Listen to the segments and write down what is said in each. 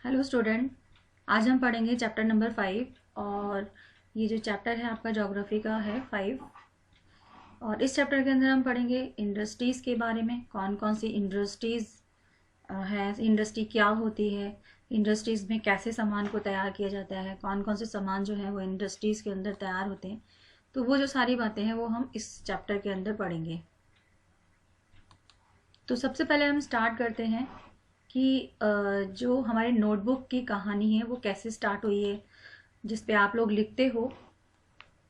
Hello student. आज हम पढ़ेंगे चैप्टर नंबर 5 और ये जो चैप्टर है आपका ज्योग्राफी का है 5। और इस चैप्टर के अंदर हम पढ़ेंगे इंडस्ट्रीज़ के बारे में, कौन कौन सी इंडस्ट्रीज़ है, इंडस्ट्री क्या होती है, इंडस्ट्रीज़ में कैसे सामान को तैयार किया जाता है, कौन कौन से सामान जो है वो इंडस्ट्रीज़ के अंदर तैयार होते हैं। तो वो जो सारी बातें हैं वो हम इस चैप्टर के अंदर पढ़ेंगे। तो सबसे पहले हम स्टार्ट करते हैं कि जो हमारे नोटबुक की कहानी है वो कैसे स्टार्ट हुई है, जिस पे आप लोग लिखते हो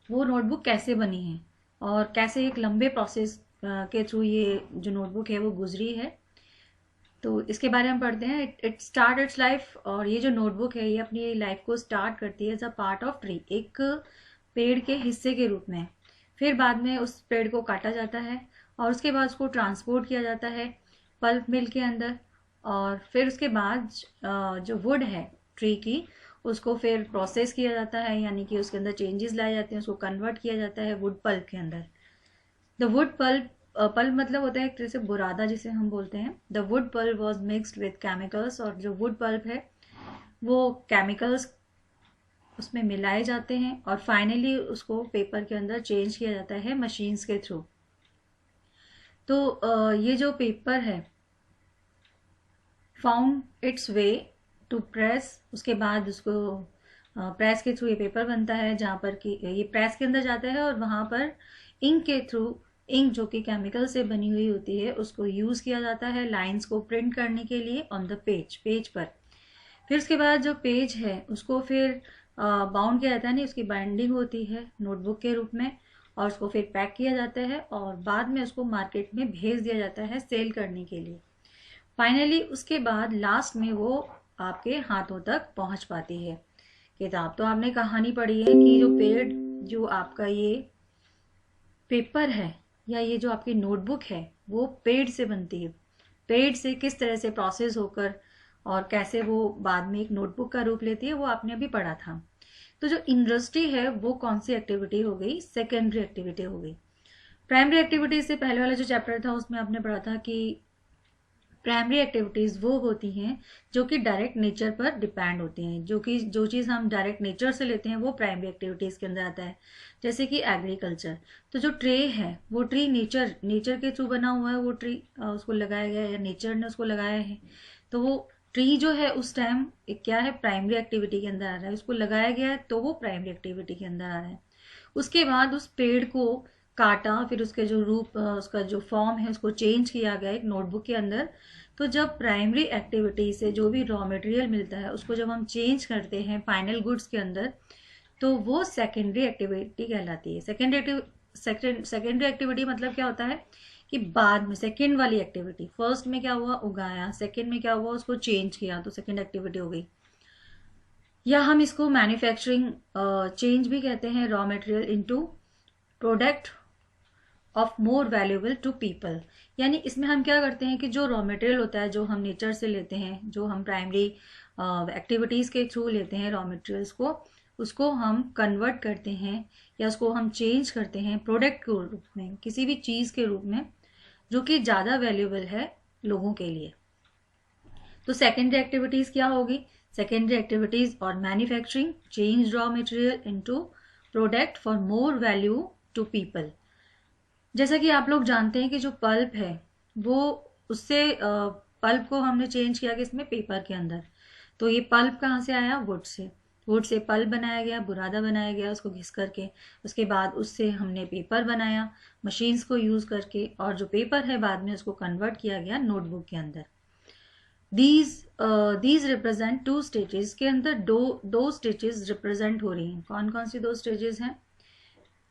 वो नोटबुक कैसे बनी है और कैसे एक लंबे प्रोसेस के थ्रू ये जो नोटबुक है वो गुजरी है। तो इसके बारे में पढ़ते हैं। इट स्टार्ट इट्स लाइफ, और ये जो नोटबुक है ये अपनी लाइफ को स्टार्ट करती है as a part of tree, एक पेड़ के हिस्से के रूप में। फिर बाद में उस पेड़ को काटा जाता है और उसके बाद उसको ट्रांसपोर्ट किया जाता है पल्प मिल के अंदर। और फिर उसके बाद जो वुड है ट्री की, उसको फिर प्रोसेस किया जाता है, यानी कि उसके अंदर चेंजेस लाए जाते हैं, उसको कन्वर्ट किया जाता है वुड पल्प के अंदर। द वुड पल्प, पल्प मतलब होता है एक तरह से बुरादा जिसे हम बोलते हैं। The wood pulp was mixed with chemicals, और जो वुड पल्प है वो केमिकल्स उसमें मिलाए जाते हैं और फाइनली उसको पेपर के अंदर चेंज किया जाता है मशीन्स के थ्रू। तो ये जो पेपर है found its way to press, उसके बाद उसको प्रेस के थ्रू ये पेपर बनता है, जहाँ पर कि ये प्रेस के अंदर जाता है और वहाँ पर इंक के थ्रू, इंक जो कि केमिकल से बनी हुई होती है, उसको यूज़ किया जाता है लाइंस को प्रिंट करने के लिए ऑन द पेज पर। फिर उसके बाद जो पेज है उसको फिर बाउंड किया जाता है, नहीं उसकी बाइंडिंग होती है नोटबुक के रूप में, और उसको फिर पैक किया जाता है और बाद में उसको मार्केट में भेज दिया जाता है सेल करने के लिए। फाइनली उसके बाद लास्ट में वो आपके हाथों तक पहुंच पाती है। किताब तो आपने कहानी पढ़ी है कि जो पेड़, जो आपका ये पेपर है या ये जो आपकी नोटबुक है वो पेड़ से बनती है। पेड़ से किस तरह से प्रोसेस होकर और कैसे वो बाद में एक नोटबुक का रूप लेती है वो आपने अभी पढ़ा था। तो जो इंडस्ट्री है वो कौन सी एक्टिविटी हो गई? सेकेंडरी एक्टिविटी हो गई। प्राइमरी एक्टिविटी से पहले वाला जो चैप्टर था उसमें आपने पढ़ा था कि प्राइमरी एक्टिविटीज वो होती हैं जो कि डायरेक्ट नेचर पर डिपेंड होती हैं, जो कि जो चीज़ हम डायरेक्ट नेचर से लेते हैं वो प्राइमरी एक्टिविटीज के अंदर आता है। जैसे कि एग्रीकल्चर, तो जो ट्री है वो ट्री नेचर के थ्रू बना हुआ है, वो ट्री उसको लगाया गया है या नेचर ने उसको लगाया है। तो वो ट्री जो है उस टाइम क्या है, प्राइमरी एक्टिविटी के अंदर आ रहा है, उसको लगाया गया है तो वो प्राइमरी एक्टिविटी के अंदर आ रहा है। उसके बाद उस पेड़ को काटा, फिर उसके जो रूप, उसका जो फॉर्म है उसको चेंज किया गया एक नोटबुक के अंदर। तो जब प्राइमरी एक्टिविटी से जो भी रॉ मटेरियल मिलता है उसको जब हम चेंज करते हैं फाइनल गुड्स के अंदर, तो वो सेकेंडरी एक्टिविटी कहलाती है। सेकेंडरी एक्टिविटी मतलब क्या होता है कि बाद में सेकेंड वाली एक्टिविटी, फर्स्ट में क्या हुआ उगाया, सेकेंड में क्या हुआ उसको चेंज किया, तो सेकेंड एक्टिविटी हो गई। या हम इसको मैन्युफैक्चरिंग चेंज भी कहते हैं, raw material into product of more valuable to people. यानी इसमें हम क्या करते हैं कि जो रॉ मटेरियल होता है जो हम नेचर से लेते हैं, जो हम प्राइमरी एक्टिविटीज़ के थ्रू लेते हैं रॉ मटेरियल्स को, उसको हम कन्वर्ट करते हैं या उसको हम चेंज करते हैं प्रोडक्ट के रूप में, किसी भी चीज़ के रूप में जो कि ज़्यादा वैल्यूएबल है लोगों के लिए। तो सेकेंडरी एक्टिविटीज़ क्या होगी? सेकेंडरी एक्टिविटीज़ और manufacturing change raw material into product for more value to people. जैसा कि आप लोग जानते हैं कि जो पल्प है वो, उससे पल्प को हमने चेंज किया कि इसमें पेपर के अंदर। तो ये पल्प कहाँ से आया? Would say. Would say pulp बनाया गया, बुरादा बनाया गया उसको घिस करके। उसके बाद उससे हमने पेपर बनाया मशीन्स को यूज़ करके, और जो पेपर है बाद में उसको कन्वर्ट किया गया नोटबुक के अंदर। दीज रिप्रेजेंट टू स्टेजेस, के अंदर दो स्टेजेस रिप्रेजेंट हो रही हैं। कौन कौन सी दो स्टेजेस हैं?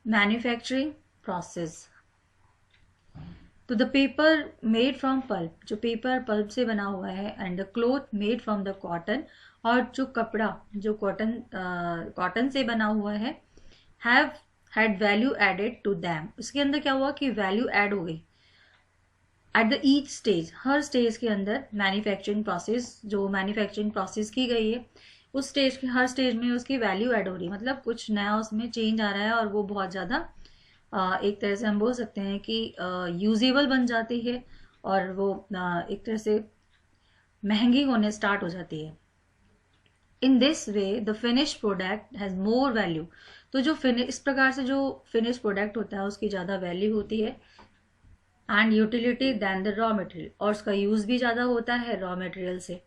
Manufacturing process. तो the paper made from pulp, जो पेपर पल्प से बना हुआ है, and the cloth made from the cotton, और जो कपड़ा जो कॉटन से बना हुआ है, have had value added to them. उसके अंदर क्या हुआ कि वैल्यू ऐड हो गई एट द ईच स्टेज, हर स्टेज के अंदर मैन्युफैक्चरिंग प्रोसेस, जो मैन्युफैक्चरिंग प्रोसेस की गई है उस स्टेज के हर स्टेज में उसकी वैल्यू ऐड हो रही है, मतलब कुछ नया उसमें चेंज आ रहा है और वो बहुत ज़्यादा एक तरह से हम बोल सकते हैं कि यूजेबल बन जाती है, और वो एक तरह से महंगी होने स्टार्ट हो जाती है। In this way the finish product has more value. तो जो इस प्रकार से जो फिनिश प्रोडक्ट होता है उसकी ज़्यादा वैल्यू होती है and utility than the raw material, और उसका यूज़ भी ज़्यादा होता है रॉ मटेरियल से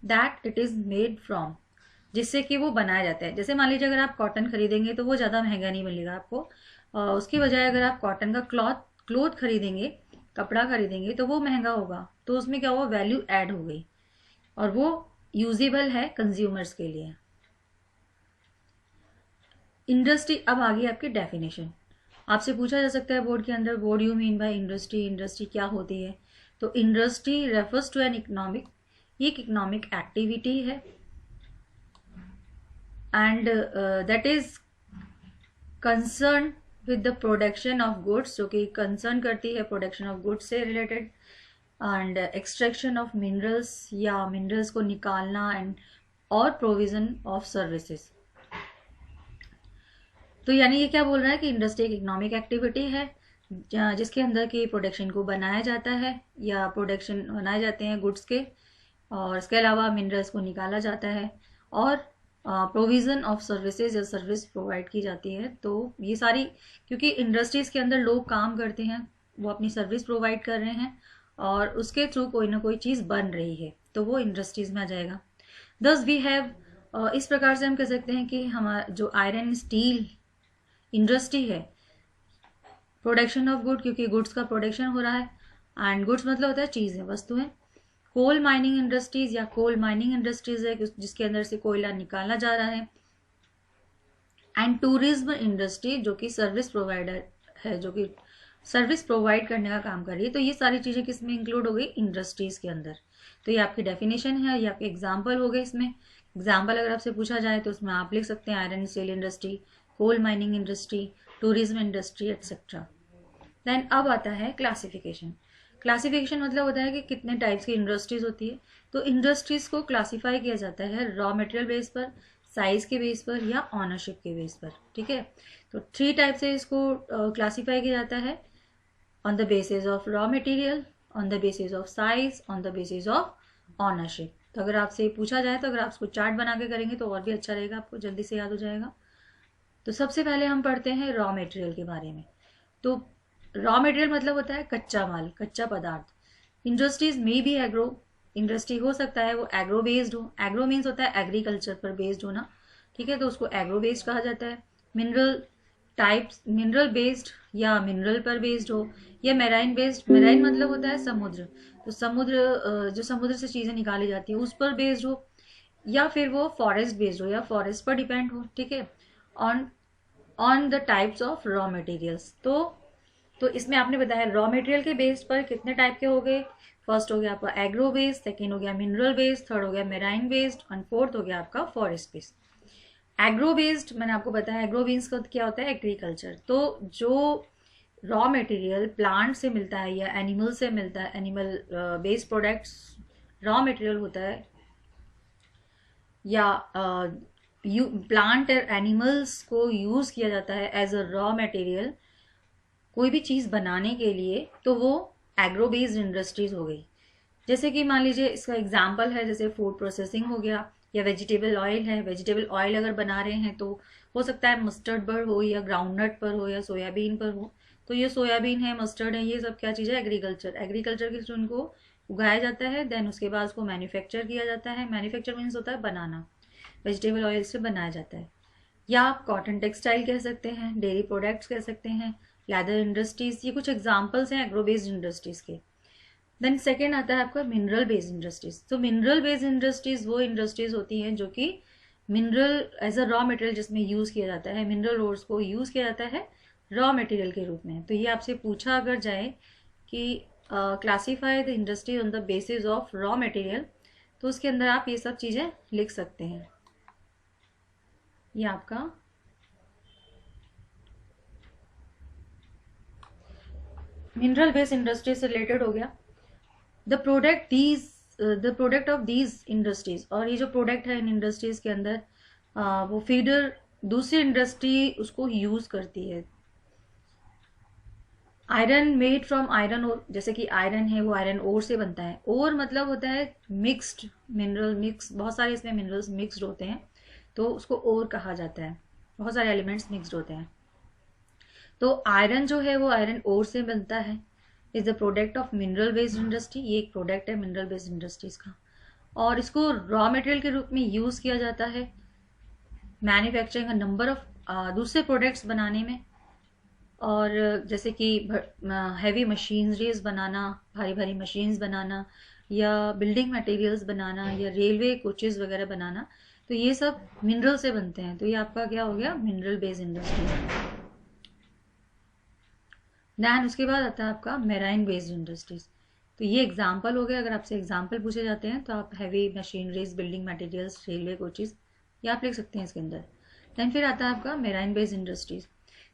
that it is made from, जिससे कि वो बनाया जाता है। जैसे मान लीजिए अगर आप कॉटन खरीदेंगे तो वो ज़्यादा महंगा नहीं मिलेगा आपको, उसकी बजाय अगर आप कॉटन का क्लोथ खरीदेंगे, कपड़ा खरीदेंगे, तो वो महंगा होगा। तो उसमें क्या हुआ, वैल्यू ऐड हो गई और वो यूजेबल है कंज्यूमर्स के लिए। इंडस्ट्री, अब आ गई आपकी डेफिनेशन। आपसे पूछा जा सकता है बोर्ड के अंदर, what do you mean by industry, industry क्या होती है? तो industry refers to an economic, ये एक इकोनॉमिक एक्टिविटी है and that is concern with the production of goods, जो कि कंसर्न करती है प्रोडक्शन ऑफ गुड्स से related, and extraction of minerals या मिनरल्स को निकालना एंड और प्रोविजन ऑफ सर्विसेज। तो यानी ये क्या बोल रहा है कि इंडस्ट्री एक इकोनॉमिक एक्टिविटी है जिसके अंदर की प्रोडक्शन को बनाया जाता है या प्रोडक्शन बनाए जाते हैं गुड्स के, और इसके अलावा मिनरल्स को निकाला जाता है और प्रोविज़न ऑफ सर्विसेज या सर्विस प्रोवाइड की जाती है। तो ये सारी, क्योंकि इंडस्ट्रीज़ के अंदर लोग काम करते हैं, वो अपनी सर्विस प्रोवाइड कर रहे हैं और उसके थ्रू कोई ना कोई चीज़ बन रही है, तो वो इंडस्ट्रीज़ में आ जाएगा। दस वी हैव, इस प्रकार से हम कह सकते हैं कि हमारा जो आयरन स्टील इंडस्ट्री है, प्रोडक्शन ऑफ गुड, क्योंकि गुड्स का प्रोडक्शन हो रहा है एंड गुड्स मतलब होता है चीज़ें, वस्तुएं। कोल माइनिंग इंडस्ट्रीज या कोल माइनिंग इंडस्ट्रीज है जिसके अंदर से कोयला निकाला जा रहा है। एंड टूरिज्म इंडस्ट्री जो कि सर्विस प्रोवाइडर है, जो कि सर्विस प्रोवाइड करने का काम कर रही है। तो ये सारी चीज़ें किस में इंक्लूड हो गई, इंडस्ट्रीज के अंदर। तो ये आपकी डेफिनेशन है, ये आपके एग्जाम्पल हो गए। इसमें एग्जाम्पल अगर आपसे पूछा जाए तो उसमें आप लिख सकते हैं iron steel industry, coal mining industry, tourism industry etcetera. Then अब आता है क्लासिफिकेशन। क्लासिफिकेशन मतलब होता है कि कितने टाइप्स की इंडस्ट्रीज होती है। तो इंडस्ट्रीज को क्लासिफाई किया जाता है रॉ मटेरियल बेस पर, साइज के बेस पर या ऑनरशिप के बेस पर। ठीक है, तो 3 टाइप से इसको क्लासिफाई किया जाता है, on the basis of raw material, on the basis of size, on the basis of ownership. तो अगर आपसे पूछा जाए तो अगर आप उसको चार्ट बना के करेंगे तो और भी अच्छा रहेगा, आपको जल्दी से याद हो जाएगा। तो सबसे पहले हम पढ़ते हैं रॉ मटेरियल के बारे में। तो रॉ मटेरियल मतलब होता है कच्चा माल, कच्चा पदार्थ। इंडस्ट्रीज में भी एग्रो इंडस्ट्री हो सकता है वो एग्रो बेस्ड हो, एग्रो मीन्स होता है एग्रीकल्चर पर बेस्ड होना। ठीक है, तो उसको एग्रो बेस्ड कहा जाता है। मिनरल टाइप्स, मिनरल बेस्ड या मिनरल पर बेस्ड हो, या मेराइन बेस्ड, मेराइन मतलब होता है समुद्र, तो समुद्र जो समुद्र से चीज़ें निकाली जाती है उस पर बेस्ड हो, या फिर वो फॉरेस्ट बेस्ड हो या फॉरेस्ट पर डिपेंड हो। ठीक है, on the types of raw materials. तो इसमें आपने बताया रॉ मटेरियल के बेस पर कितने टाइप के हो गए। फर्स्ट हो गया आपका एग्रो बेस्ड, सेकेंड हो गया मिनरल बेस्ड, थर्ड हो गया मेराइन बेस्ड एंड फोर्थ हो गया आपका फॉरेस्ट बेस्ड। एग्रो बेस्ड मैंने आपको बताया, एग्रो बेस्ड का क्या होता है, एग्रीकल्चर। तो जो रॉ मटेरियल प्लांट से मिलता है या एनिमल से मिलता है, animal based products raw material होता है, या प्लांट और एनिमल्स को यूज किया जाता है एज अ रॉ मटेरियल कोई भी चीज़ बनाने के लिए, तो वो एग्रो बेस्ड इंडस्ट्रीज हो गई। जैसे कि मान लीजिए इसका एग्जांपल है, जैसे फूड प्रोसेसिंग हो गया, या वेजिटेबल ऑयल है। वेजिटेबल ऑयल अगर बना रहे हैं तो हो सकता है मस्टर्ड पर हो या ग्राउंडनट पर हो या सोयाबीन पर हो। तो ये सोयाबीन है, मस्टर्ड है, ये सब क्या चीज़ है, एग्रीकल्चर। एग्रीकल्चर के थ्रू उनको उगाया जाता है, देन उसके बाद उसको मैन्युफैक्चर किया जाता है। मैन्युफैक्चर मीन्स होता है बनाना, वेजिटेबल ऑयल से बनाया जाता है। या आप कॉटन टेक्सटाइल कह सकते हैं, डेयरी प्रोडक्ट्स कह सकते हैं, लेदर इंडस्ट्रीज, ये कुछ एग्जांपल्स हैं एग्रो बेस्ड इंडस्ट्रीज के। देन सेकेंड आता है आपका मिनरल बेस्ड इंडस्ट्रीज। तो मिनरल बेस्ड इंडस्ट्रीज वो इंडस्ट्रीज होती हैं जो कि mineral as a raw material जिसमें यूज किया जाता है, मिनरल ओर्स को यूज किया जाता है रॉ मटेरियल के रूप में। तो ये आपसे पूछा अगर जाए कि classify the industry on the basis of raw material, तो उसके अंदर आप ये सब चीज़ें लिख सकते हैं। ये आपका मिनरल बेस्ड इंडस्ट्री से रिलेटेड हो गया। The product of these industries, और ये जो प्रोडक्ट है इन इंडस्ट्रीज के अंदर वो फीडर दूसरी इंडस्ट्री उसको यूज करती है। Iron made from iron ore, जैसे कि आयरन है वो आयरन ओर से बनता है। ओर मतलब होता है मिक्स्ड मिनरल, मिक्स बहुत सारे इसमें मिनरल्स मिक्स्ड होते हैं तो उसको ओर कहा जाता है। बहुत सारे एलिमेंट्स मिक्सड होते हैं। तो आयरन जो है वो आयरन ओर से बनता है, is the product of mineral based industry. ये एक प्रोडक्ट है मिनरल बेस्ड इंडस्ट्रीज का, और इसको रॉ मटेरियल के रूप में यूज किया जाता है मैन्युफैक्चरिंग नंबर ऑफ दूसरे प्रोडक्ट्स बनाने में। और जैसे कि हैवी मशीनरीज बनाना, भारी भारी मशीन्स बनाना, या बिल्डिंग मटेरियल्स बनाना, या रेलवे कोचेस वगैरह बनाना, तो ये सब मिनरल से बनते हैं। तो ये आपका क्या हो गया, मिनरल बेस्ड इंडस्ट्री। दैन उसके बाद आता है आपका मेराइन बेस्ड इंडस्ट्रीज। तो ये एग्जाम्पल हो गया, अगर आपसे एग्जाम्पल पूछे जाते हैं तो आप heavy machineries, building materials, railway coaches, ये आप लिख सकते हैं इसके अंदर। दैन फिर आता है आपका मेराइन बेस्ड इंडस्ट्रीज।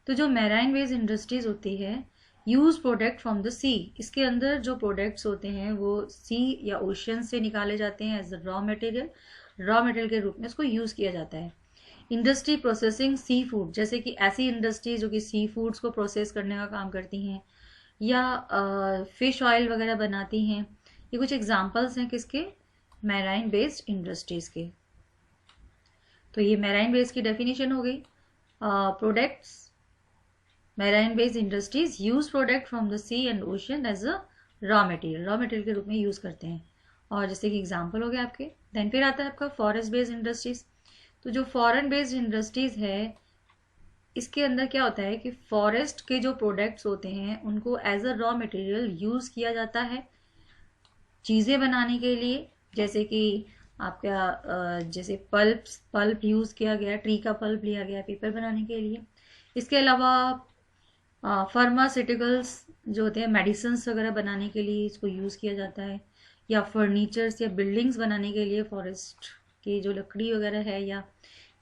तो जो मेराइन बेस्ड इंडस्ट्रीज होती है, यूज प्रोडक्ट फ्रॉम द सी, इसके अंदर जो प्रोडक्ट्स होते हैं वो सी या ओशन से निकाले जाते हैं as raw material, raw material के रूप में इसको यूज किया जाता है। इंडस्ट्री प्रोसेसिंग सी फूड, जैसे कि ऐसी इंडस्ट्री जो कि सी फूड्स को प्रोसेस करने का काम करती हैं, या फिश ऑयल वगैरह बनाती हैं। ये कुछ एग्जांपल्स हैं किसके, मैराइन बेस्ड इंडस्ट्रीज के। तो ये मैराइन बेस्ड की डेफिनेशन हो गई। Products, marine based industries use product from the sea and ocean as a raw material, raw material के रूप में यूज करते हैं। और जैसे कि एग्जाम्पल हो गया आपके। देन फिर आता है आपका फॉरेस्ट बेस्ड इंडस्ट्रीज। तो जो फॉरेन बेस्ड इंडस्ट्रीज है, इसके अंदर क्या होता है कि फॉरेस्ट के जो प्रोडक्ट्स होते हैं उनको as a raw material use किया जाता है चीजें बनाने के लिए। जैसे कि आपका जैसे पल्प यूज किया गया, ट्री का पल्प लिया गया पेपर बनाने के लिए। इसके अलावा फार्मास्यूटिकल्स जो होते हैं, मेडिसिन्स वगैरह बनाने के लिए इसको यूज किया जाता है, या फर्नीचर्स या बिल्डिंग्स बनाने के लिए फॉरेस्ट की जो लकड़ी वगैरह है या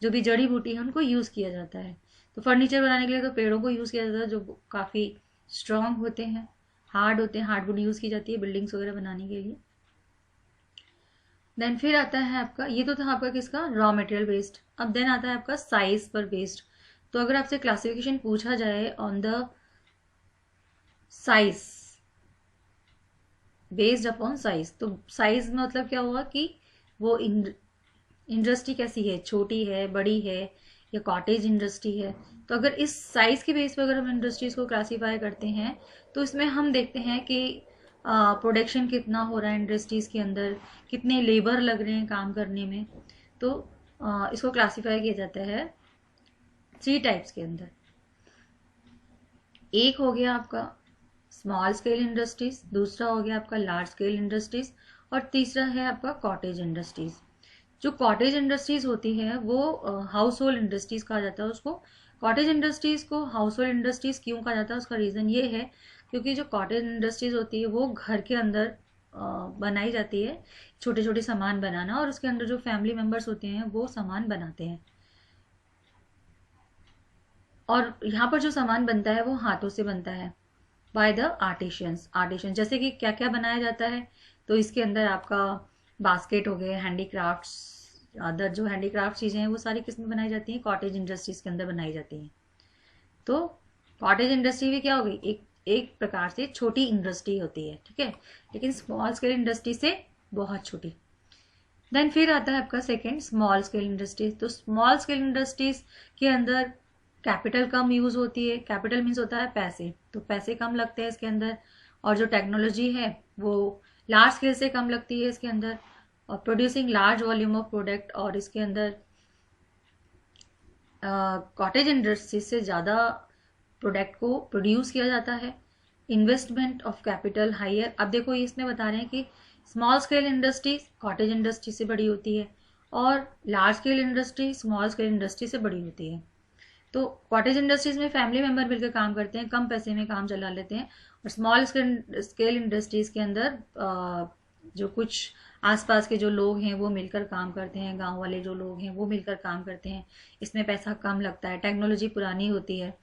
जो भी जड़ी बूटी है उनको यूज किया जाता है। तो फर्नीचर बनाने के लिए तो पेड़ों को यूज किया जाता है जो काफी स्ट्रांग होते हैं, हार्ड होते हैं, हार्डवुड यूज की जाती है बिल्डिंग्स वगैरह बनाने के लिए। देन फिर आता है आपका, ये तो था आपका किसका, रॉ मटेरियल बेस्ड। अब देन आता है आपका साइज पर बेस्ड। तो अगर आपसे क्लासिफिकेशन पूछा जाए on the size, based upon size, तो साइज में मतलब क्या हुआ कि वो इंडस्ट्री कैसी है, छोटी है, बड़ी है, या कॉटेज इंडस्ट्री है। तो अगर इस साइज के बेस पर अगर हम इंडस्ट्रीज को क्लासीफाई करते हैं तो इसमें हम देखते हैं कि प्रोडक्शन कितना हो रहा है इंडस्ट्रीज के अंदर, कितने लेबर लग रहे हैं काम करने में। तो इसको क्लासीफाई किया जाता है 3 टाइप्स के अंदर। एक हो गया आपका स्मॉल स्केल इंडस्ट्रीज, दूसरा हो गया आपका लार्ज स्केल इंडस्ट्रीज, और तीसरा है आपका कॉटेज इंडस्ट्रीज। जो कॉटेज इंडस्ट्रीज होती है वो हाउस होल्ड इंडस्ट्रीज कहा जाता है उसको। कॉटेज इंडस्ट्रीज को हाउस होल्ड इंडस्ट्रीज क्यों कहा जाता है, उसका रीज़न ये है क्योंकि जो कॉटेज इंडस्ट्रीज होती है वो घर के अंदर बनाई जाती है, छोटे छोटे सामान बनाना, और उसके अंदर जो फैमिली मेम्बर्स होते हैं वो सामान बनाते हैं। और यहाँ पर जो सामान बनता है वो हाथों से बनता है बाय द आर्टिशियंस। जैसे कि क्या क्या बनाया जाता है, तो इसके अंदर आपका बास्केट हो गए, हैंडीक्राफ्ट्स, अदर जो हैंडीक्राफ्ट चीज़ें हैं वो सारी किस में बनाई जाती हैं, कॉटेज इंडस्ट्रीज के अंदर बनाई जाती हैं। तो कॉटेज इंडस्ट्री भी क्या हो गई, एक प्रकार से छोटी इंडस्ट्री होती है, ठीक है, लेकिन स्मॉल स्केल इंडस्ट्री से बहुत छोटी। देन फिर आता है आपका सेकेंड, स्मॉल स्केल इंडस्ट्रीज। तो स्मॉल स्केल इंडस्ट्रीज के अंदर कैपिटल कम यूज होती है। कैपिटल मीन्स होता है पैसे, तो पैसे कम लगते हैं इसके अंदर, और जो टेक्नोलॉजी है वो लार्ज स्केल से कम लगती है इसके अंदर, और producing large volume of product, और इसके अंदर कॉटेज इंडस्ट्री से ज़्यादा प्रोडक्ट को प्रोड्यूस किया जाता है। Investment of capital higher. अब देखो इसमें बता रहे हैं कि small scale industry cottage industry से बड़ी होती है, और large scale industry small scale industry से बड़ी होती है। तो कॉटेज इंडस्ट्रीज में फैमिली मेंबर मिलकर काम करते हैं, कम पैसे में काम चला लेते हैं, और स्मॉल स्केल इंडस्ट्रीज के अंदर जो कुछ आसपास के जो लोग हैं वो मिलकर काम करते हैं, गांव वाले जो लोग हैं वो मिलकर काम करते हैं, इसमें पैसा कम लगता है, टेक्नोलॉजी पुरानी होती है।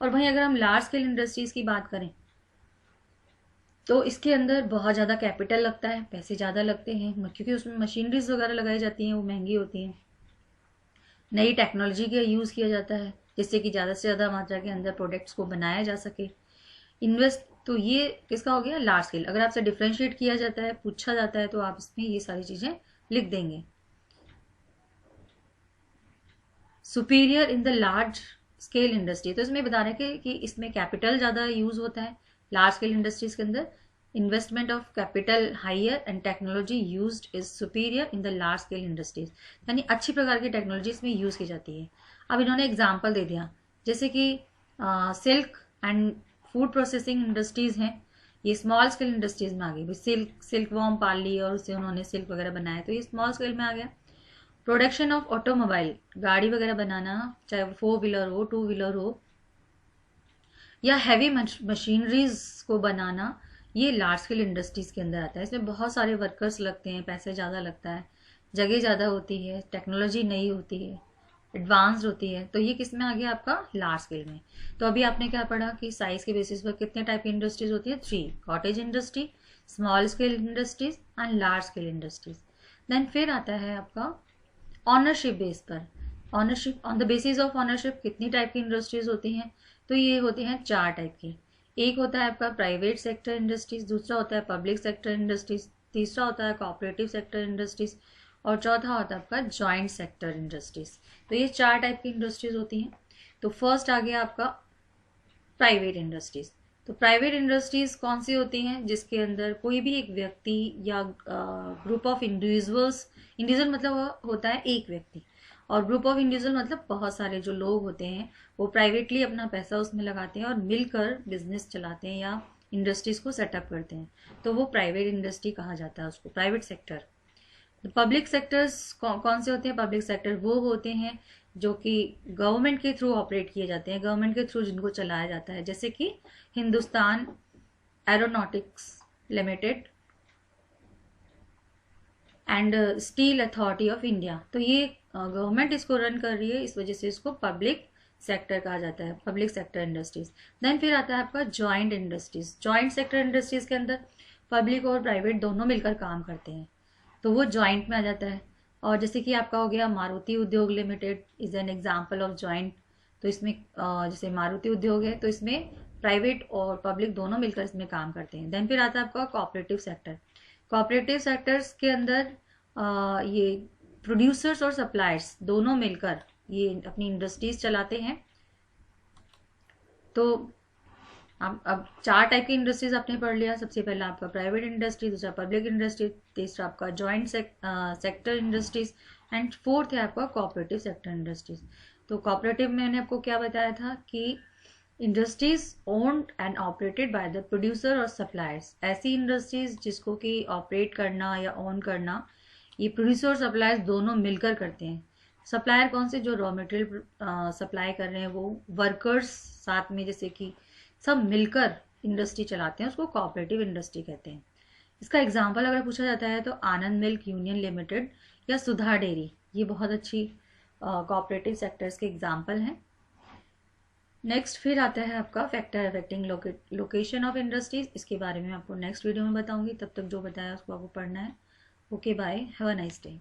और वहीं अगर हम लार्ज स्केल इंडस्ट्रीज की बात करें तो इसके अंदर बहुत ज़्यादा कैपिटल लगता है, पैसे ज़्यादा लगते हैं, क्योंकि उसमें मशीनरीज वगैरह लगाई जाती हैं, वो महंगी होती हैं, नई टेक्नोलॉजी का यूज़ किया जाता है जिससे कि ज़्यादा से ज़्यादा मात्रा के अंदर प्रोडक्ट्स को बनाया जा सके। इन्वेस्ट, तो ये किसका हो गया, लार्ज स्केल। अगर आपसे डिफ्रेंशिएट किया जाता है, पूछा जाता है, तो आप इसमें ये सारी चीज़ें लिख देंगे। Superior in the large scale industry, तो इसमें बता रहे हैं कि इसमें कैपिटल ज़्यादा यूज होता है लार्ज स्केल इंडस्ट्रीज के अंदर। Investment of capital higher and technology used is superior in the large scale industries, यानी अच्छी प्रकार की टेक्नोलॉजी इसमें यूज की जाती है। अब इन्होंने एग्जाम्पल दे दिया, जैसे कि silk and food processing industries हैं, ये स्मॉल स्केल इंडस्ट्रीज में आ गई। सिल्क वॉर्म पाल ली और उससे उन्होंने सिल्क वगैरह बनाया, तो ये स्मॉल स्केल में आ गया। प्रोडक्शन ऑफ ऑटोमोबाइल, गाड़ी वगैरह बनाना, चाहे वो 4 व्हीलर हो, 2 व्हीलर हो, या हैवी मशीनरीज को बनाना, ये लार्ज स्केल इंडस्ट्रीज के अंदर आता है। इसमें बहुत सारे वर्कर्स लगते हैं, पैसे ज़्यादा लगता है, जगह ज़्यादा होती है, टेक्नोलॉजी नई होती है, एडवांस्ड होती है, तो ये किस में आ गया आपका लार्ज स्केल में। तो अभी आपने क्या पढ़ा कि साइज के बेसिस पर कितने टाइप की इंडस्ट्रीज होती है, 3, cottage industry, small scale industries and large scale industries. Then फिर आता है आपका ऑनरशिप बेस पर, ownership on the basis of ownership कितनी टाइप की इंडस्ट्रीज होती हैं, तो ये होती हैं 4 टाइप की। एक होता है आपका प्राइवेट सेक्टर इंडस्ट्रीज, दूसरा होता है पब्लिक सेक्टर इंडस्ट्रीज, तीसरा होता है कोऑपरेटिव सेक्टर इंडस्ट्रीज, और चौथा होता है आपका जॉइंट सेक्टर इंडस्ट्रीज। तो ये 4 टाइप की इंडस्ट्रीज होती हैं। तो फर्स्ट आ गया आपका प्राइवेट इंडस्ट्रीज। तो प्राइवेट इंडस्ट्रीज कौन सी होती हैं, जिसके अंदर कोई भी एक व्यक्ति या ग्रुप ऑफ इंडिविजुअल्स, इंडिविजुअल मतलब होता है एक व्यक्ति, और ग्रुप ऑफ इंडिविजुअल मतलब बहुत सारे जो लोग होते हैं वो प्राइवेटली अपना पैसा उसमें लगाते हैं और मिलकर बिजनेस चलाते हैं या इंडस्ट्रीज को सेटअप करते हैं, तो वो प्राइवेट इंडस्ट्री कहा जाता है, उसको प्राइवेट सेक्टर। पब्लिक सेक्टर्स कौन से होते हैं, पब्लिक सेक्टर वो होते हैं जो कि गवर्नमेंट के थ्रू ऑपरेट किए जाते हैं, गवर्नमेंट के थ्रू जिनको चलाया जाता है, जैसे कि Hindustan aeronautics limited and steel authority of India. तो ये गवर्नमेंट इसको रन कर रही है, इस वजह से इसको पब्लिक सेक्टर कहा जाता है, पब्लिक सेक्टर इंडस्ट्रीज। देन फिर आता है आपका joint industries. Joint sector industries के अंदर पब्लिक और प्राइवेट दोनों मिलकर काम करते हैं, तो वो जॉइंट में आ जाता है। और जैसे कि आपका हो गया मारुति उद्योग limited is an example of joint. तो इसमें जैसे मारुति उद्योग है, तो इसमें प्राइवेट और पब्लिक दोनों मिलकर इसमें काम करते हैं। देन फिर आता है आपका कोऑपरेटिव सेक्टर। कोऑपरेटिव सेक्टर्स के अंदर ये प्रोड्यूसर्स और सप्लायर्स दोनों मिलकर ये अपनी इंडस्ट्रीज चलाते हैं। तो अब 4 टाइप की इंडस्ट्रीज आपने पढ़ लिया। सबसे पहला आपका प्राइवेट इंडस्ट्री, दूसरा पब्लिक इंडस्ट्री, तीसरा आपका joint sector industries, and fourth है आपका कोऑपरेटिव सेक्टर इंडस्ट्रीज। तो कोऑपरेटिव में मैंने आपको क्या बताया था कि industries owned and operated by the producer और सप्लायर्स, ऐसी इंडस्ट्रीज जिसको कि ऑपरेट करना या ओन करना ये प्रोड्यूसर और सप्लायर्स दोनों मिलकर करते हैं। सप्लायर कौन से, जो रॉ मटेरियल सप्लाई कर रहे हैं वो वर्कर्स साथ में, जैसे कि सब मिलकर इंडस्ट्री चलाते हैं, उसको कोऑपरेटिव इंडस्ट्री कहते हैं। इसका एग्जांपल अगर पूछा जाता है तो आनंद मिल्क यूनियन लिमिटेड या सुधा डेयरी, ये बहुत अच्छी कोऑपरेटिव सेक्टर्स के एग्जांपल हैं। नेक्स्ट फिर आता है आपका factor affecting location of industries. इसके बारे में आपको नेक्स्ट वीडियो में बताऊंगी, तब तक जो बताया उसको आपको पढ़ना है। Okay bye, have a nice day.